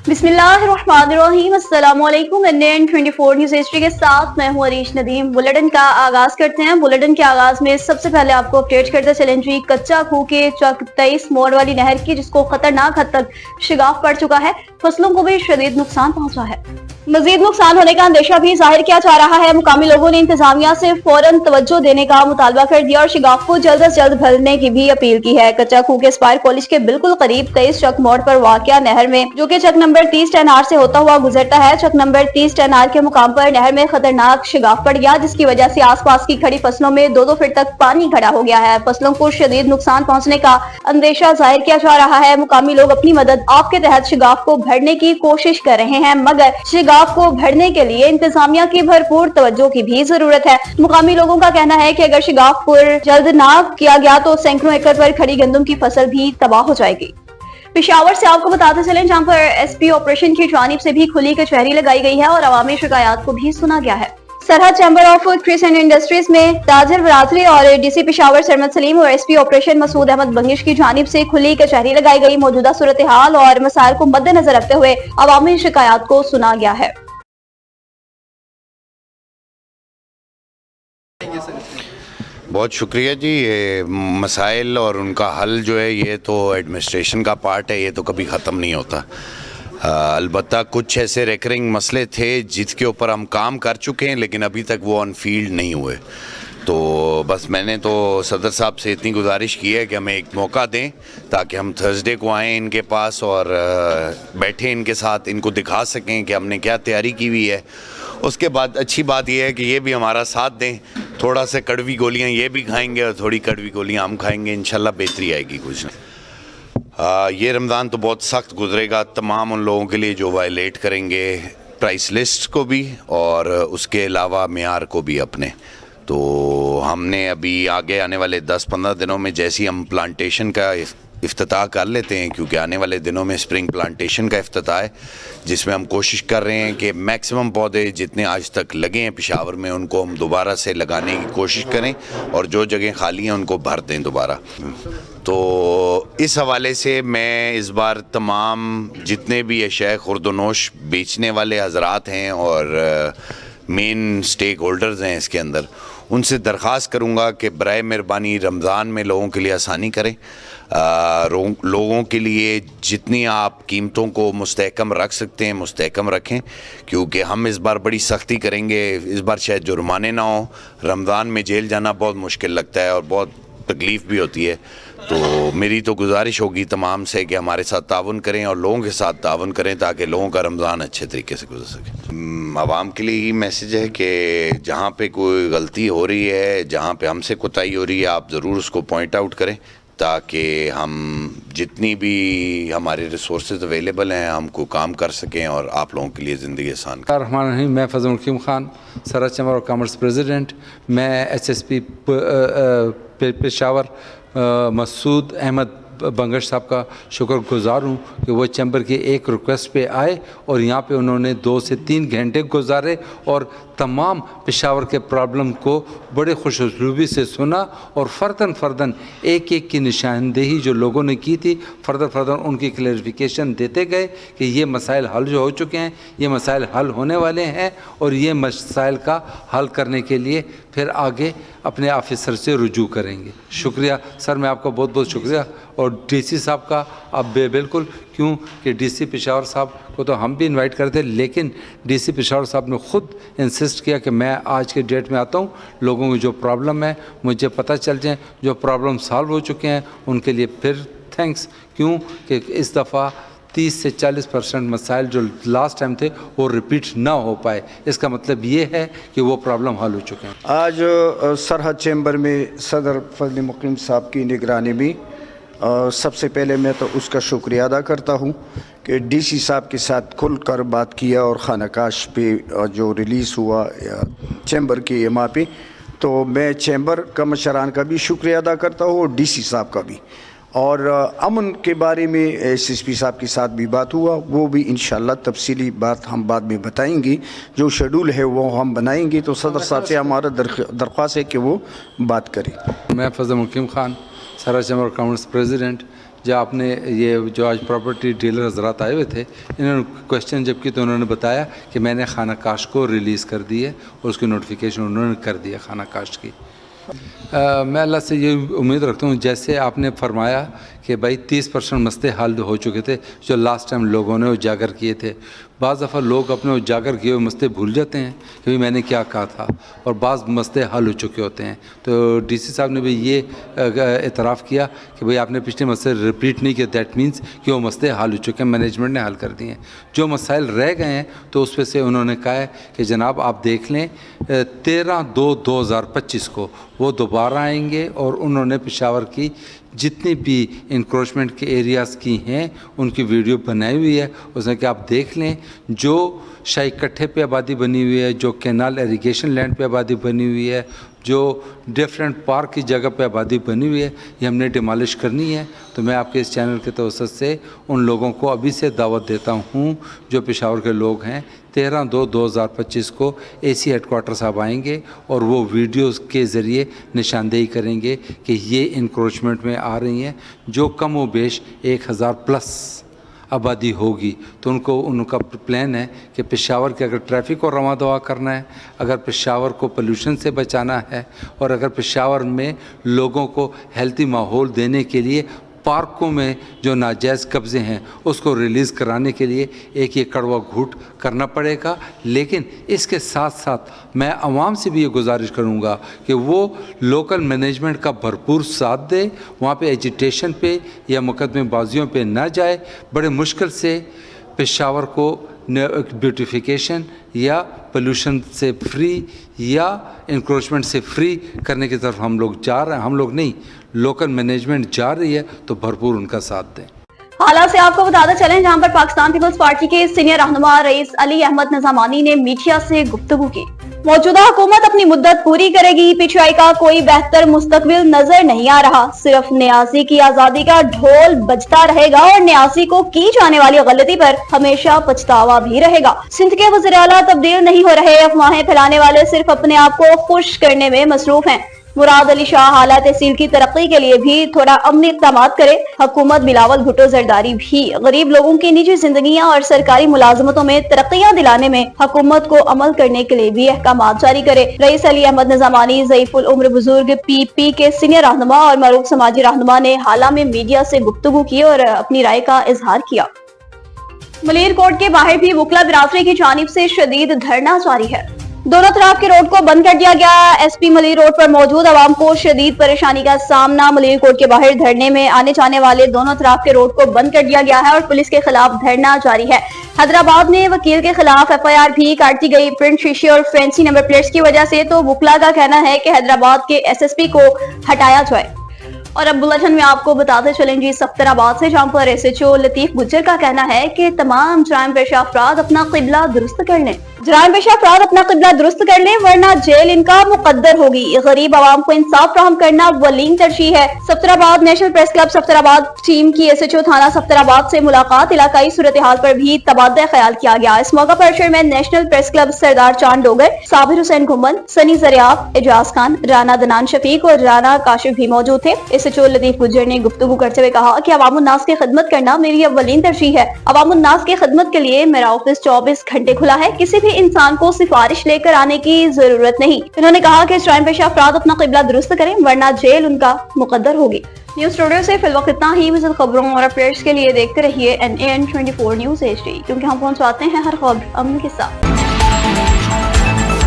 बिस्मिल्लाहिर्रहमानिर्रहीम, अस्सलामुअलैकुम। Indian 24 news history के साथ मैं हूं अरीश नदीम। बुलेटिन का आगाज करते हैं। बुलेटिन के आगाज में सबसे पहले आपको अपडेट करते चलें जी कच्चा खूह के चक 23 मोड़ वाली नहर की, जिसको खतरनाक हद तक शिगाफ पड़ चुका है। फसलों को भी शदीद नुकसान पहुंचा है। मजीद नुकसान होने का अंदेशा भी जाहिर किया जा रहा है। मुकामी लोगों ने इंतजामिया से फौरन तवज्जो देने का मुतालबा कर दिया और शिगाफ को जल्द अज जल्द भरने की भी अपील की है। कच्चा खूह के स्पायर कॉलेज के बिल्कुल करीब 23 चक मोड़ पर वाक़या नहर में, जो कि चक नंबर 30 10R से होता हुआ गुजरता है, चक नंबर 30 10R के मुकाम पर नहर में खतरनाक शिगाफ पड़ गया, जिसकी वजह से आसपास की खड़ी फसलों में 2-2 फीट तक पानी खड़ा हो गया है। फसलों को शदीद नुकसान पहुंचने का अंदेशा जाहिर किया जा रहा है। मुकामी लोग अपनी मदद आपके तहत शिगाफ को भरने की कोशिश कर रहे हैं, मगर शिगाफ को भरने के लिए इंतजामिया की भरपूर तवज्जो की भी जरूरत है। मुकामी लोगों का कहना है कि अगर शिगाफ पर जल्द ना किया गया तो सैकड़ों एकड़ पर खड़ी गंदम की फसल भी तबाह हो जाएगी। पेशावर से आपको बताते चलें, जहां पर एसपी ऑपरेशन की जानिब से भी खुली कचहरी लगाई गई है और अवामी शिकायत को भी सुना गया है। सरहद chamber of trade and industries में ताजर बरादरी और डीसी पेशावर सरमद सलीम और एसपी ऑपरेशन मसूद अहमद बंगिश की जानिब से खुली कचहरी लगाई गई। मौजूदा सूरत हाल और मसाइल को मद्देनजर रखते हुए अवामी शिकायत को सुना गया है। बहुत शुक्रिया जी। ये मसाइल और उनका हल जो है ये तो एडमिनिस्ट्रेशन का पार्ट है, ये तो कभी ख़त्म नहीं होता। अलबत्ता कुछ ऐसे रेकरिंग मसले थे जिसके ऊपर हम काम कर चुके हैं, लेकिन अभी तक वो ऑन फील्ड नहीं हुए। तो बस मैंने तो सदर साहब से इतनी गुजारिश की है कि हमें एक मौका दें ताकि हम थर्सडे को आएँ इनके पास और बैठें इनके साथ, इनको दिखा सकें कि हमने क्या तैयारी की हुई है। उसके बाद अच्छी बात यह है कि ये भी हमारा साथ दें, थोड़ा सा कड़वी गोलियां ये भी खाएंगे और थोड़ी कड़वी गोलियां हम खाएंगे, इंशाल्लाह बेहतरी आएगी कुछ ना। ये रमज़ान तो बहुत सख्त गुजरेगा तमाम उन लोगों के लिए जो वायलेट करेंगे प्राइस लिस्ट को भी और उसके अलावा मेयार को भी अपने। तो हमने अभी आगे आने वाले 10-15 दिनों में जैसी हम प्लांटेशन का इफ्तिताह कर लेते हैं, क्योंकि आने वाले दिनों में स्प्रिंग प्लांटेशन का इफ्तिताह है, जिसमें हम कोशिश कर रहे हैं कि मैक्सिमम पौधे जितने आज तक लगे हैं पेशावर में उनको हम दोबारा से लगाने की कोशिश करें और जो जगह खाली हैं उनको भर दें दोबारा। तो इस हवाले से मैं इस बार तमाम जितने भी अशया खुर्दनोश बेचने वाले हजरात हैं और मेन स्टेक होल्डर्स हैं इसके अंदर, उनसे दरख्वास्त करूँगा कि बराए मेहरबानी रमज़ान में लोगों के लिए आसानी करें। लोगों के लिए जितनी आप कीमतों को मुस्तहकम रख सकते हैं मुस्तहकम रखें, क्योंकि हम इस बार बड़ी सख्ती करेंगे। इस बार शायद जुर्माने ना हो, रमज़ान में जेल जाना बहुत मुश्किल लगता है और बहुत तकलीफ़ भी होती है। तो मेरी तो गुजारिश होगी तमाम से कि हमारे साथ ताउन करें और लोगों के साथ ताउन करें ताकि लोगों का रमज़ान अच्छे तरीके से गुजर सके। आवाम के लिए ही मैसेज है कि जहाँ पे कोई गलती हो रही है, जहाँ पे हमसे कोताही हो रही है, आप ज़रूर उसको पॉइंट आउट करें ताकि हम जितनी भी हमारे रिसोर्सेज अवेलेबल हैं हमको काम कर सकें और आप लोगों के लिए ज़िंदगी आसान करें। मैं फजल हकीम खान, सरहद चैम्बर ऑफ कॉमर्स प्रेसिडेंट। मैं एसएसपी पेशावर मसूद अहमद बंगश साहब का शुक्रगुजार हूँ कि वो चैम्बर की एक रिक्वेस्ट पे आए और यहाँ पे उन्होंने 2 से 3 घंटे गुजारे और तमाम पेशावर के प्रॉब्लम को बड़े खुशउस्लूबी से सुना और फ़र्दन एक एक की निशानदेही जो लोगों ने की थी फ़र्दन उनकी क्लैरिफिकेशन देते गए कि ये मसाइल हल जो हो चुके हैं, ये मसाइल हल होने वाले हैं और ये मसाइल का हल करने के लिए फिर आगे अपने ऑफिसर से रुजू करेंगे। शुक्रिया सर, मैं आपका बहुत बहुत शुक्रिया। और डीसी साहब का अब बिल्कुल, क्यों कि डीसी पेशावर साहब को तो हम भी इनवाइट करते, लेकिन डीसी पेशावर साहब ने ख़ुद इंसिस्ट किया कि मैं आज के डेट में आता हूँ, लोगों की जो प्रॉब्लम है मुझे पता चल जाए, जो प्रॉब्लम सॉल्व हो चुके हैं उनके लिए फिर थैंक्स। क्यों कि इस दफ़ा 30 से 40% मसाइल जो लास्ट टाइम थे वो रिपीट ना हो पाए, इसका मतलब ये है कि वो प्रॉब्लम हल हो चुके हैं। आज सरहद चैम्बर में सदर फजल मुकीम साहब की निगरानी में सबसे पहले मैं तो उसका शुक्रिया अदा करता हूँ कि डीसी साहब के साथ खुल कर बात किया और खानाकाश पे जो रिलीज़ हुआ चैम्बर के एमा पे, तो मैं चैम्बर का मशरान का भी शुक्रिया अदा करता हूँ और डीसी साहब का भी। और अमन के बारे में एसएसपी साहब के साथ भी बात हुआ, वो भी इंशाल्लाह तफसीली बात हम बाद में बताएंगे, जो शेड्यूल है वो हम बनाएंगे। तो सदर साहब से हमारा दरख्वास्त है कि वो बात करें। मैं फजल मुकीम खान, सरहद चैम्बर ऑफ कॉमर्स प्रेसिडेंट। جو آپ نے یہ جو آج پراپرٹی ڈیلر حضرات آئے ہوئے تھے انہوں نے کویشچن جب کی تو انہوں نے بتایا کہ میں نے خانہ کاش کو ریلیز کر دی ہے اور اس کی نوٹیفیکیشن انہوں نے کر دی ہے خانہ کاش کی. میں اللہ سے یہ امید رکھتا ہوں جیسے آپ نے فرمایا کہ بھائی 30% مسئلے حل ہو چکے تھے جو لاسٹ ٹائم لوگوں نے اجاگر کیے تھے. بعض دفعہ لوگ اپنے اجاگر کیے ہوئے مسئلے بھول جاتے ہیں کہ بھائی میں نے کیا کہا تھا اور بعض مسئلے حل ہو چکے ہوتے ہیں. تو ڈی سی صاحب نے بھی یہ اعتراف کیا کہ بھئی آپ نے پچھلے مسئلے ریپیٹ نہیں کیا, دیٹ مینس کہ وہ مسئلے حل ہو چکے ہیں, مینجمنٹ نے حل کر دیے ہیں. جو مسائل رہ گئے ہیں تو اس پہ سے انہوں نے کہا ہے کہ جناب آپ دیکھ لیں 13/2/2025 کو وہ دوبارہ آئیں گے اور انہوں نے پشاور کی جتنی بھی انکروچمنٹ کے ایریاز کی ہیں ان کی ویڈیو بنائی ہوئی ہے. اس نے کہ آپ دیکھ لیں جو شاہی کٹھے پہ آبادی بنی ہوئی ہے, جو کینال ایریگیشن لینڈ پہ آبادی بنی ہوئی ہے, جو ڈیفرنٹ پارک کی جگہ پہ آبادی بنی ہوئی ہے, یہ ہم نے ڈیمالش کرنی ہے. تو میں آپ کے اس چینل کے توسط سے ان لوگوں کو ابھی سے دعوت دیتا ہوں جو پشاور کے لوگ ہیں 13/2/2025 کو اے سی ہیڈ کوارٹر صاحب آئیں گے اور وہ ویڈیوز کے ذریعے نشاندہی کریں گے کہ یہ انکروچمنٹ میں آ رہی ہیں جو کم و بیش 1000+ آبادی ہوگی. تو ان کا پلان ہے کہ پشاور کے اگر ٹریفک کو رواں دوا کرنا ہے, اگر پشاور کو پولیوشن سے بچانا ہے اور اگر پشاور میں لوگوں کو ہیلتھی ماحول دینے کے لیے پارکوں میں جو ناجائز قبضے ہیں اس کو ریلیز کرانے کے لیے ایک یہ کڑوا گھوٹ کرنا پڑے گا. لیکن اس کے ساتھ ساتھ میں عوام سے بھی یہ گزارش کروں گا کہ وہ لوکل مینجمنٹ کا بھرپور ساتھ دے, وہاں پہ ایجیٹیشن پہ یا مقدمے بازیوں پہ نہ جائے. بڑے مشکل سے پشاور کو بیوٹیفیکیشن یا پولوشن سے فری یا انکروچمنٹ سے فری کرنے کی طرف ہم لوگ جا رہے ہیں. ہم لوگ نہیں, لوکل مینجمنٹ جا رہی ہے, تو بھرپور ان کا ساتھ دیں. حالات سے آپ کو بتاتے چلیں جہاں پر پاکستان پیپلز پارٹی کے سینئر رہنما رئیس علی احمد نظامانی نے میڈیا سے گفتگو کی. موجودہ حکومت اپنی مدت پوری کرے گی, پی ٹی آئی کا کوئی بہتر مستقبل نظر نہیں آ رہا, صرف نیازی کی آزادی کا ڈھول بجتا رہے گا اور نیازی کو کی جانے والی غلطی پر ہمیشہ پچھتاوا بھی رہے گا. سندھ کے وزیر اعلیٰ تبدیل نہیں ہو رہے, افواہیں پھیلانے والے صرف اپنے آپ کو خوش کرنے میں مصروف ہیں. مراد علی شاہ اعلیٰ تحصیل کی ترقی کے لیے بھی تھوڑا عملی اقدامات کرے. حکومت بلاول بھٹو زرداری بھی غریب لوگوں کی نجی زندگیاں اور سرکاری ملازمتوں میں ترقیاں دلانے میں حکومت کو عمل کرنے کے لیے بھی احکامات جاری کرے. رئیس علی احمد نظامانی ضعیف العمر بزرگ پی پی کے سینئر رہنما اور معروف سماجی رہنما نے حال میں میڈیا سے گفتگو کی اور اپنی رائے کا اظہار کیا. ملیر کوٹ کے باہر بھی وکلا برادری کی جانب سے شدید دھرنا جاری ہے. دونوں طرف کے روڈ کو بند کر دیا گیا. ایس پی ملیر روڈ پر موجود عوام کو شدید پریشانی کا سامنا. ملیر کوٹ کے باہر دھرنے میں آنے جانے والے دونوں طرف کے روڈ کو بند کر دیا گیا ہے اور پولیس کے خلاف دھرنا جاری ہے. حیدرآباد میں وکیل کے خلاف ایف آئی آر بھی کاٹ دی گئی. پرنٹ شیشے اور فینسی نمبر پلیٹس کی وجہ سے تو وکلا کا کہنا ہے کہ حیدرآباد کے ایس ایس پی کو ہٹایا جائے. اور اب بلٹن میں آپ کو بتاتے چلیں جی سفتر آباد سے, جہاں پر ایس ایچ او لطیف گجر کا کہنا ہے کہ تمام جرائم پیشہ افراد اپنا قبلہ درست کر لیں. جرائم پیشہ افراد اپنا قبلہ درست کر لیں ورنہ جیل ان کا مقدر ہوگی. غریب عوام کو انصاف فراہم کرنا اولین ترجیح ہے. سفتر آباد نیشنل پریس کلب سفتر آباد ٹیم کی ایس ایچ او تھانہ سفتر آباد سے ملاقات. علاقائی صورتحال پر بھی تبادلہ خیال کیا گیا. اس موقع پر چیئرمین نیشنل پریس کلب سردار چاند ڈوگر, صابر حسین گھمن, سنی زریاب, اجاز خان, رانا دنان شفیق اور رانا کاشف بھی موجود تھے. ایس ایچ او لطیف گجر نے گفتگو کرتے ہوئے کہا کہ عوام الناس کی خدمت کرنا میری اولین ترجیح ہے. عوام الناس کی خدمت کے لیے میرا آفس 24 گھنٹے کھلا ہے. کسی بھی انسان کو سفارش لے کر آنے کی ضرورت نہیں. انہوں نے کہا کہ جرائم پیشہ افراد اپنا قبلہ درست کریں ورنہ جیل ان کا مقدر ہوگی. نیوز اسٹوڈیو سے فی الوقت اتنا ہی. مزید خبروں اور اپڈیٹس کے لیے دیکھتے رہیے NAN 24 نیوز HD, کیونکہ ہم پہنچاتے ہیں ہر خبر امن کے ساتھ.